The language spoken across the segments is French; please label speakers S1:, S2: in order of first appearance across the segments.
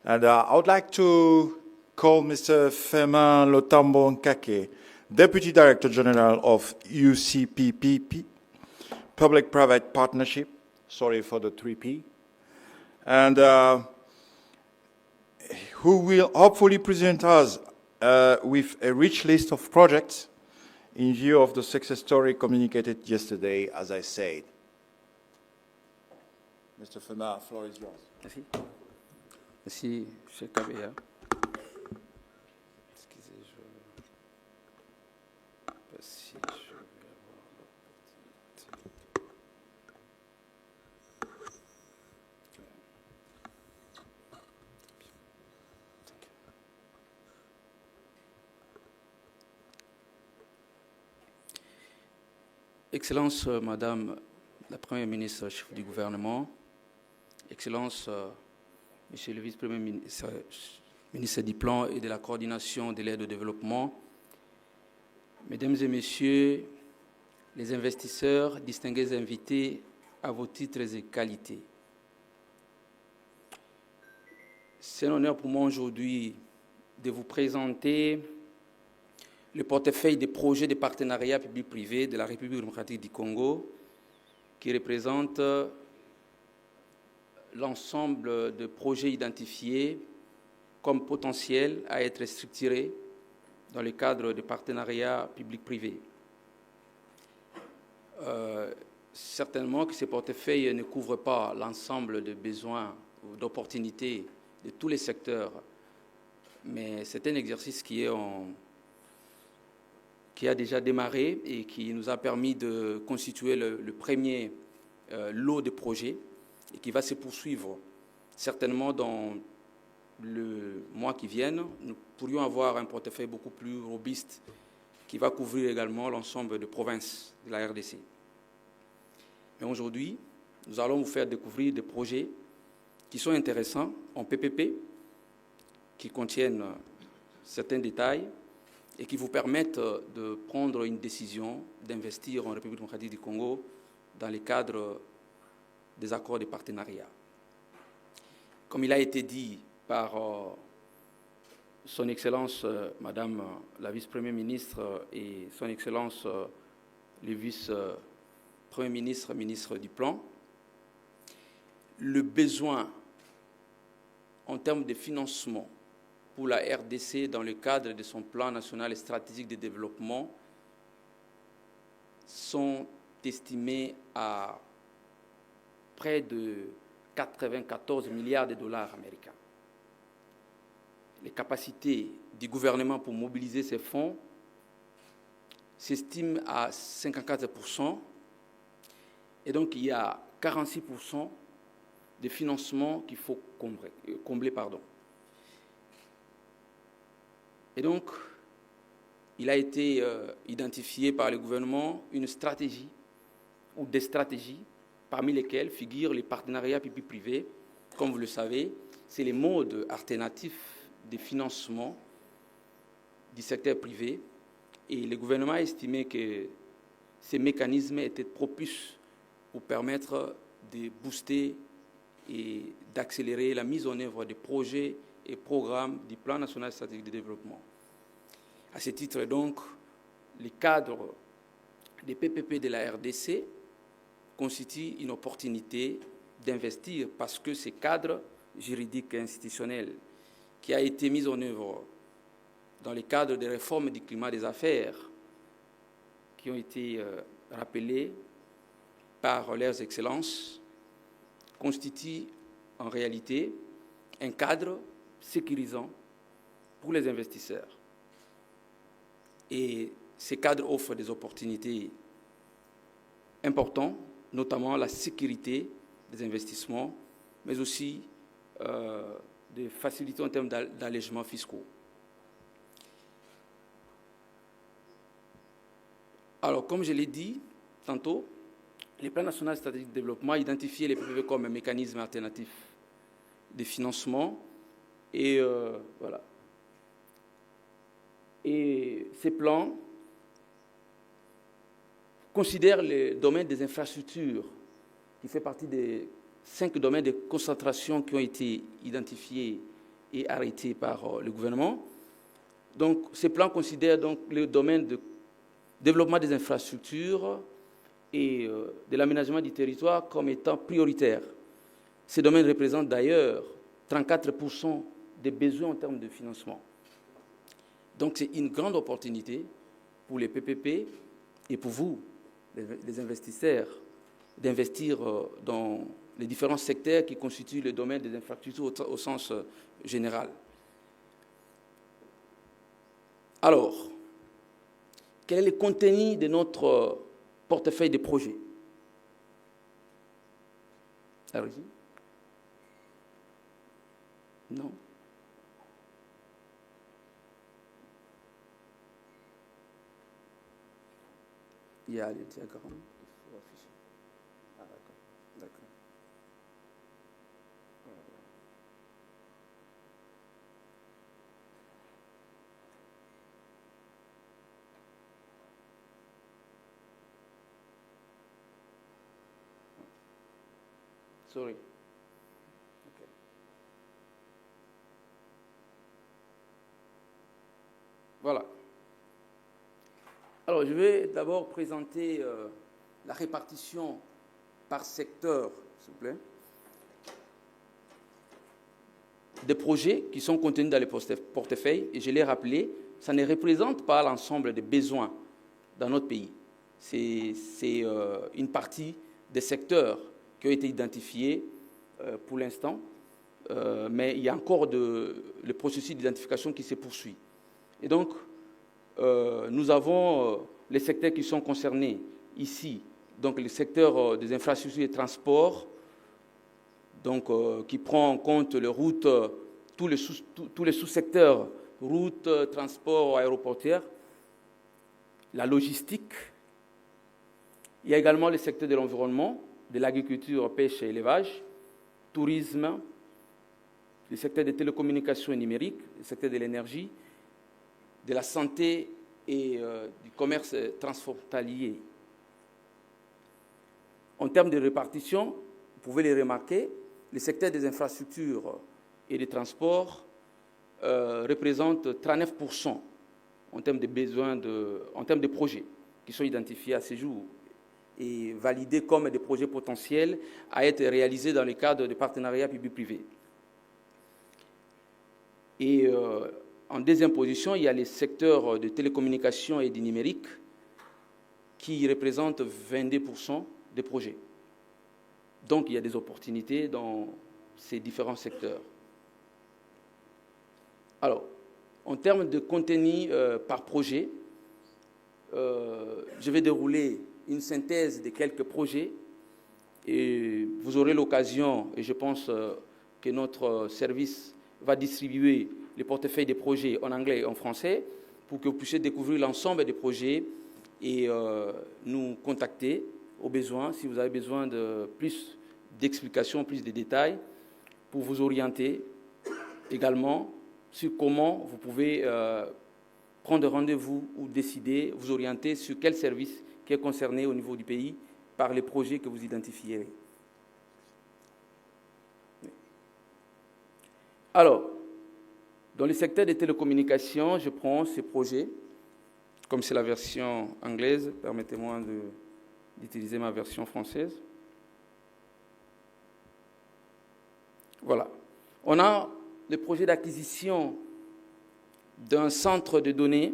S1: And I would like to call Mr. Firmin Lotambo Nkake, Deputy Director General of UCPPP, Public-Private Partnership, sorry for the 3P, and who will hopefully present us with a rich list of projects in view of the success story communicated yesterday, as I said. Mr. Firmin, the floor is yours.
S2: Merci. Merci, M. Kabea. Excusez, si je vais avoir l'opportunité. Excellence, Madame la Première ministre, chef du gouvernement, Excellence, Monsieur le Vice-Premier ministre du Plan et de la Coordination de l'aide au développement, Mesdames et Messieurs les investisseurs, distingués invités à vos titres et qualités. C'est un honneur pour moi aujourd'hui de vous présenter le portefeuille des projets de partenariat public-privé de la République démocratique du Congo qui représente l'ensemble de projets identifiés comme potentiels à être structurés dans le cadre de partenariats public-privé. Certainement que ces portefeuilles ne couvrent pas l'ensemble des besoins ou d'opportunités de tous les secteurs, mais c'est un exercice qui a déjà démarré et qui nous a permis de constituer le premier lot de projets et qui va se poursuivre certainement dans le mois qui viennent. Nous pourrions avoir un portefeuille beaucoup plus robuste qui va couvrir également l'ensemble des provinces de la RDC. Mais aujourd'hui, nous allons vous faire découvrir des projets qui sont intéressants en PPP, qui contiennent certains détails et qui vous permettent de prendre une décision d'investir en République démocratique du Congo dans le cadre des accords de partenariat. Comme il a été dit par Son Excellence Madame la Vice-Première ministre et Son Excellence le Vice-Premier ministre, ministre du Plan, le besoin en termes de financement pour la RDC dans le cadre de son plan national et stratégique de développement sont estimés à près de 94 milliards de dollars américains. Les capacités du gouvernement pour mobiliser ces fonds s'estiment à 54%, et donc il y a 46% de financement qu'il faut combler. Et donc, il a été identifié par le gouvernement une stratégie ou des stratégies parmi lesquels figurent les partenariats public-privé. Comme vous le savez, c'est les modes alternatifs de financement du secteur privé. Et le gouvernement a estimé que ces mécanismes étaient propices pour permettre de booster et d'accélérer la mise en œuvre des projets et programmes du Plan national stratégique de développement. À ce titre, donc, le cadre des PPP de la RDC constitue une opportunité d'investir parce que ce cadre juridique et institutionnel qui a été mis en œuvre dans le cadre des réformes du climat des affaires qui ont été rappelées par leurs excellences constitue en réalité un cadre sécurisant pour les investisseurs. Et ces cadres offrent des opportunités importantes, notamment la sécurité des investissements, mais aussi des facilités en termes d'allègements fiscaux. Alors, comme je l'ai dit tantôt, le plan national stratégique de développement a identifié les PPP comme un mécanisme alternatif de financement et voilà. Et ces plans considèrent le domaine des infrastructures, qui fait partie des 5 domaines de concentration qui ont été identifiés et arrêtés par le gouvernement. Donc, ces plans considèrent donc le domaine de développement des infrastructures et de l'aménagement du territoire comme étant prioritaire. Ces domaines représentent d'ailleurs 34% des besoins en termes de financement. Donc c'est une grande opportunité pour les PPP et pour vous, les investisseurs, d'investir dans les différents secteurs qui constituent le domaine des infrastructures au sens général. Alors, quel est le contenu de notre portefeuille de projets? Allez-y. Non. Il y a le diagramme qu'il faut afficher. Ah, d'accord. D'accord. Sorry. Okay. Voilà. Alors, je vais d'abord présenter la répartition par secteur, s'il vous plaît, des projets qui sont contenus dans les portefeuilles. Et je l'ai rappelé, ça ne représente pas l'ensemble des besoins dans notre pays. C'est une partie des secteurs qui ont été identifiés pour l'instant, mais il y a encore le processus d'identification qui se poursuit. Et donc, nous avons les secteurs qui sont concernés ici, donc le secteur des infrastructures et transports, donc, qui prend en compte les routes, tous les sous-secteurs, routes, transports aéroportuaires, la logistique. Il y a également le secteur de l'environnement, de l'agriculture, pêche et élevage, tourisme, le secteur des télécommunications et numériques, le secteur de l'énergie, de la santé et du commerce transfrontalier. En termes de répartition, vous pouvez les remarquer, le secteur des infrastructures et des transports représente 39% en termes de besoins, en termes de projets qui sont identifiés à ce jour et validés comme des projets potentiels à être réalisés dans le cadre de partenariats public-privé. Et en deuxième position, il y a les secteurs de télécommunications et du numérique qui représentent 22% des projets. Donc, il y a des opportunités dans ces différents secteurs. Alors, en termes de contenu par projet, je vais dérouler une synthèse de quelques projets et vous aurez l'occasion, et je pense que notre service va distribuer les portefeuilles des projets en anglais et en français pour que vous puissiez découvrir l'ensemble des projets et nous contacter au besoin si vous avez besoin de plus d'explications, plus de détails pour vous orienter également sur comment vous pouvez prendre rendez-vous ou décider, vous orienter sur quel service qui est concerné au niveau du pays par les projets que vous identifierez. Alors, dans le secteur des télécommunications, je prends ces projets, comme c'est la version anglaise, permettez-moi d'utiliser ma version française. Voilà. On a le projet d'acquisition d'un centre de données,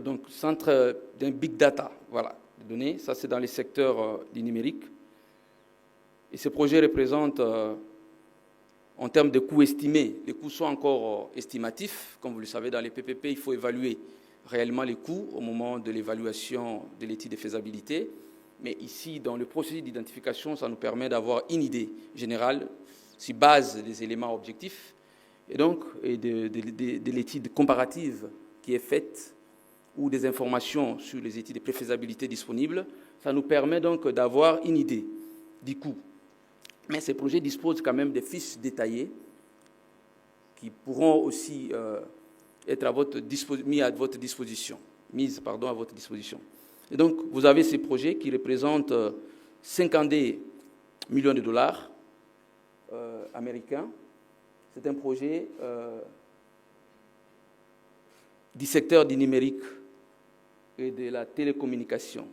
S2: donc centre d'un big data, voilà, de données. Ça, c'est dans les secteurs du numérique. Et ce projet représente, en termes de coûts estimés, les coûts sont encore estimatifs. Comme vous le savez, dans les PPP, il faut évaluer réellement les coûts au moment de l'évaluation de l'étude de faisabilité. Mais ici, dans le processus d'identification, ça nous permet d'avoir une idée générale sur base des éléments objectifs et donc de l'étude comparative qui est faite ou des informations sur les études de préfaisabilité disponibles. Ça nous permet donc d'avoir une idée du coût. Mais ces projets disposent quand même des fiches détaillées qui pourront aussi être mises à votre disposition. Et donc, vous avez ces projets qui représentent 52 millions de dollars américains c'est un projet du secteur du numérique et de la télécommunication.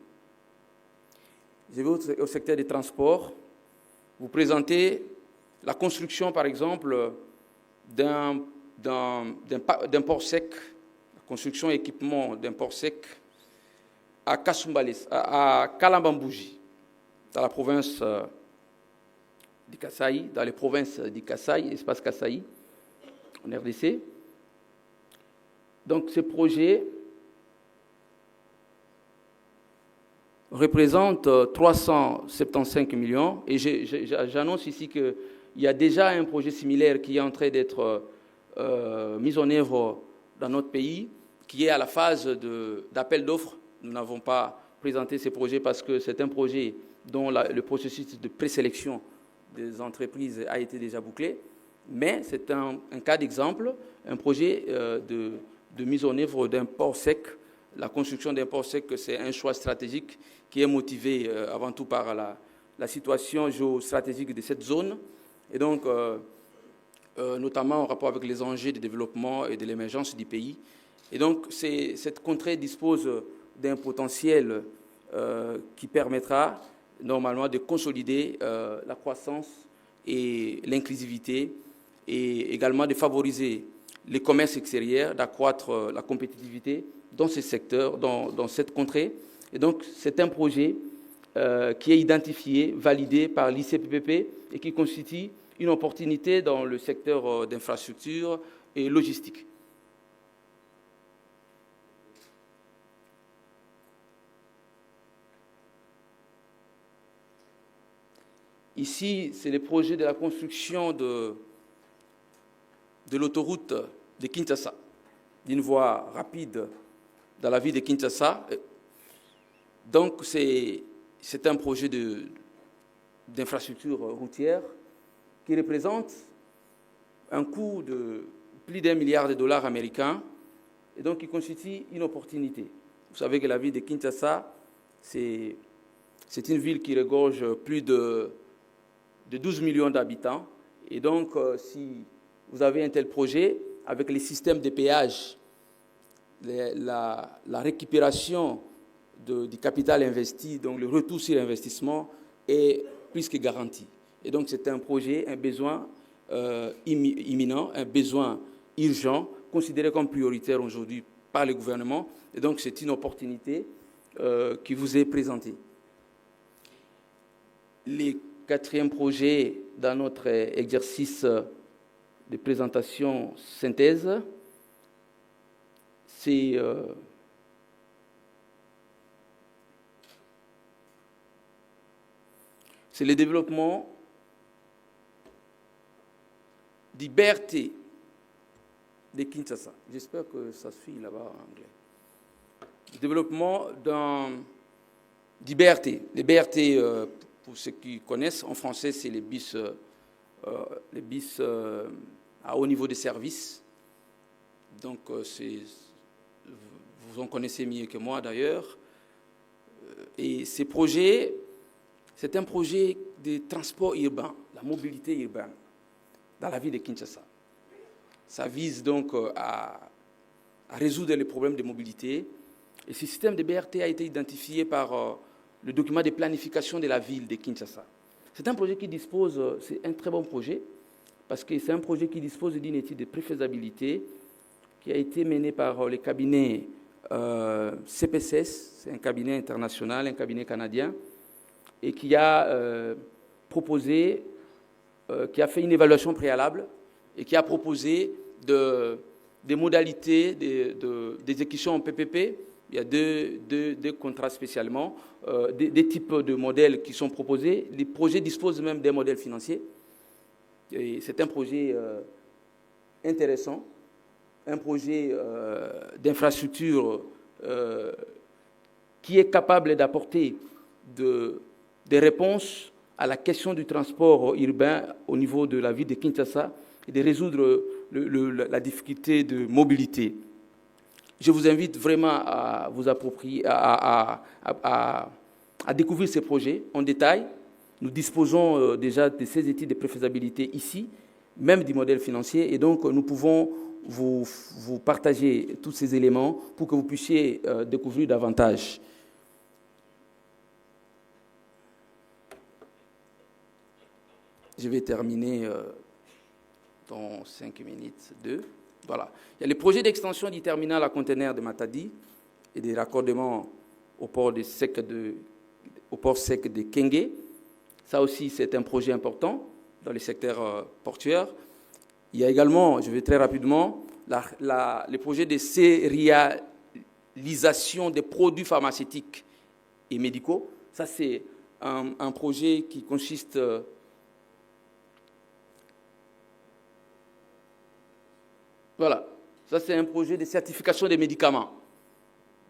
S2: Je vais au secteur des transports vous présenter la construction, par exemple, d'un port sec, la construction et équipement d'un port sec à Kalambambouji, dans la province du Kasaï, dans les provinces du Kasaï, espace Kasaï, en RDC. Donc, ce projet représente 375 millions et j'annonce ici qu'il y a déjà un projet similaire qui est en train d'être mis en œuvre dans notre pays, qui est à la phase d'appel d'offres. Nous n'avons pas présenté ces projets parce que c'est un projet dont le processus de présélection des entreprises a été déjà bouclé, mais c'est un cas d'exemple, un projet de mise en œuvre d'un port sec. La construction d'un port sec, c'est un choix stratégique qui est motivé avant tout par la situation géostratégique de cette zone, et donc notamment en rapport avec les enjeux de développement et de l'émergence du pays. Et donc cette contrée dispose d'un potentiel qui permettra normalement de consolider la croissance et l'inclusivité et également de favoriser les commerces extérieurs, d'accroître la compétitivité dans ces secteurs, dans cette contrée. Et donc, c'est un projet qui est identifié, validé par l'ICPPP et qui constitue une opportunité dans le secteur d'infrastructure et logistique. Ici, c'est le projet de la construction de l'autoroute de Kinshasa, d'une voie rapide dans la ville de Kinshasa. Donc, c'est un projet d'infrastructure routière qui représente un coût de plus d'1 milliard de dollars américains et donc qui constitue une opportunité. Vous savez que la ville de Kinshasa, c'est une ville qui regorge plus de 12 millions d'habitants. Et donc, si vous avez un tel projet, avec les systèmes de péage, la récupération du capital investi, donc le retour sur l'investissement est plus que garanti. Et donc c'est un projet, un besoin imminent, un besoin urgent, considéré comme prioritaire aujourd'hui par le gouvernement. Et donc c'est une opportunité qui vous est présentée. Les quatrième projet dans notre exercice de présentation synthèse, c'est le développement du BRT de Kinshasa. J'espère que ça suit là-bas en anglais. Le développement du BRT. Les BRT, pour ceux qui connaissent, en français, c'est les bus à haut niveau de service. Donc, vous en connaissez mieux que moi d'ailleurs. Et ces projets, c'est un projet de transport urbain, la mobilité urbaine dans la ville de Kinshasa. Ça vise donc à résoudre les problèmes de mobilité. Et ce système de BRT a été identifié par le document de planification de la ville de Kinshasa. C'est un projet qui dispose, c'est un très bon projet, parce que c'est un projet qui dispose d'une étude de préfaisabilité qui a été menée par le cabinet CPCS, c'est un cabinet international, un cabinet canadien, et qui a proposé, qui a fait une évaluation préalable et qui a proposé des modalités d'exécution en PPP. Il y a deux contrats spécialement, des types de modèles qui sont proposés. Les projets disposent même des modèles financiers. C'est un projet intéressant, un projet d'infrastructure qui est capable d'apporter des réponses à la question du transport urbain au niveau de la ville de Kinshasa et de résoudre la difficulté de mobilité. Je vous invite vraiment à vous approprier, à découvrir ces projets en détail. Nous disposons déjà de ces études de préfaisabilité ici, même du modèle financier. Et donc, nous pouvons vous partager tous ces éléments pour que vous puissiez découvrir davantage. Je vais terminer dans 5 minutes, 2. Voilà. Il y a les projets d'extension du terminal à conteneurs de Matadi et des raccordements au port sec de Kenge. Ça aussi, c'est un projet important dans les secteurs portuaires. Il y a également, je vais très rapidement, les projets de sérialisation des produits pharmaceutiques et médicaux. Ça, c'est un projet qui consiste... Voilà, ça c'est un projet de certification des médicaments.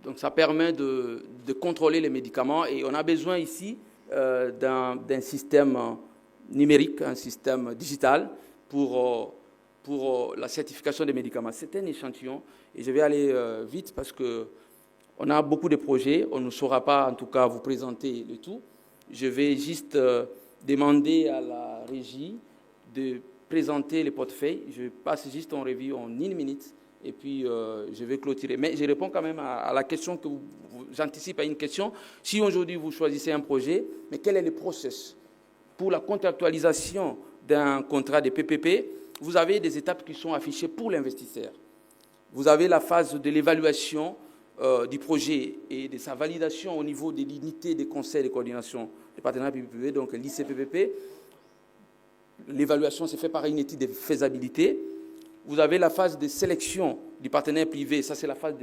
S2: Donc ça permet de contrôler les médicaments et on a besoin ici d'un système numérique, un système digital pour la certification des médicaments. C'est un échantillon et je vais aller vite parce qu'on a beaucoup de projets, on ne saura pas en tout cas vous présenter le tout. Je vais juste demander à la régie de présenter les portefeuilles. Je passe juste en revue en 1 minute et puis je vais clôturer. Mais je réponds quand même à la question que j'anticipe à une question. Si aujourd'hui vous choisissez un projet, mais quel est le process pour la contractualisation d'un contrat de PPP? Vous avez des étapes qui sont affichées pour l'investisseur. Vous avez la phase de l'évaluation du projet et de sa validation au niveau de l'unité des conseils de coordination des partenariats publics-privés, donc l'ICPPP. L'évaluation s'est faite par une étude de faisabilité. Vous avez la phase de sélection du partenaire privé, ça c'est la phase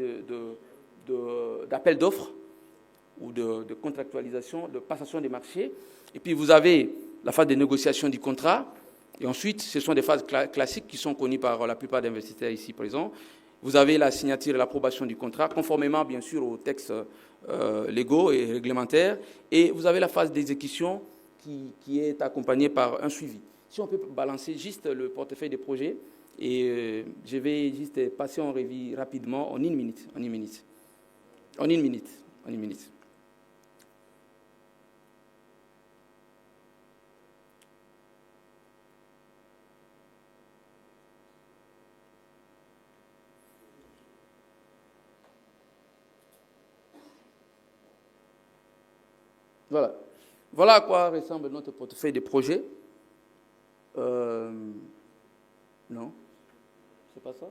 S2: d'appel d'offres ou de contractualisation, de passation des marchés. Et puis vous avez la phase de négociation du contrat. Et ensuite, ce sont des phases classiques qui sont connues par la plupart des investisseurs ici présents. Vous avez la signature et l'approbation du contrat, conformément bien sûr aux textes légaux et réglementaires. Et vous avez la phase d'exécution qui est accompagnée par un suivi. Si on peut balancer juste le portefeuille des projets, et je vais juste passer en revue rapidement en 1 minute. Voilà. Voilà à quoi ressemble notre portefeuille de projets. Non, c'est pas ça.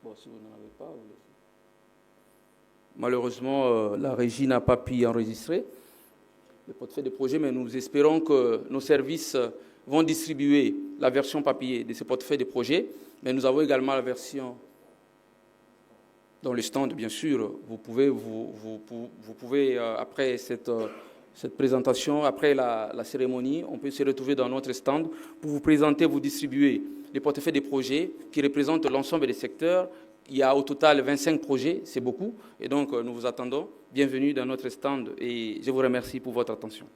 S2: Bon, si vous n'en avez pas, vous le... Malheureusement, la régie n'a pas pu enregistrer le portefeuille de projet, mais nous espérons que nos services vont distribuer la version papier de ce portefeuille de projet. Mais nous avons également la version dans le stand, bien sûr. Vous pouvez après cette présentation, après la cérémonie, on peut se retrouver dans notre stand pour vous présenter, vous distribuer les portefeuilles des projets qui représentent l'ensemble des secteurs. Il y a au total 25 projets, c'est beaucoup. Et donc, nous vous attendons. Bienvenue dans notre stand et je vous remercie pour votre attention.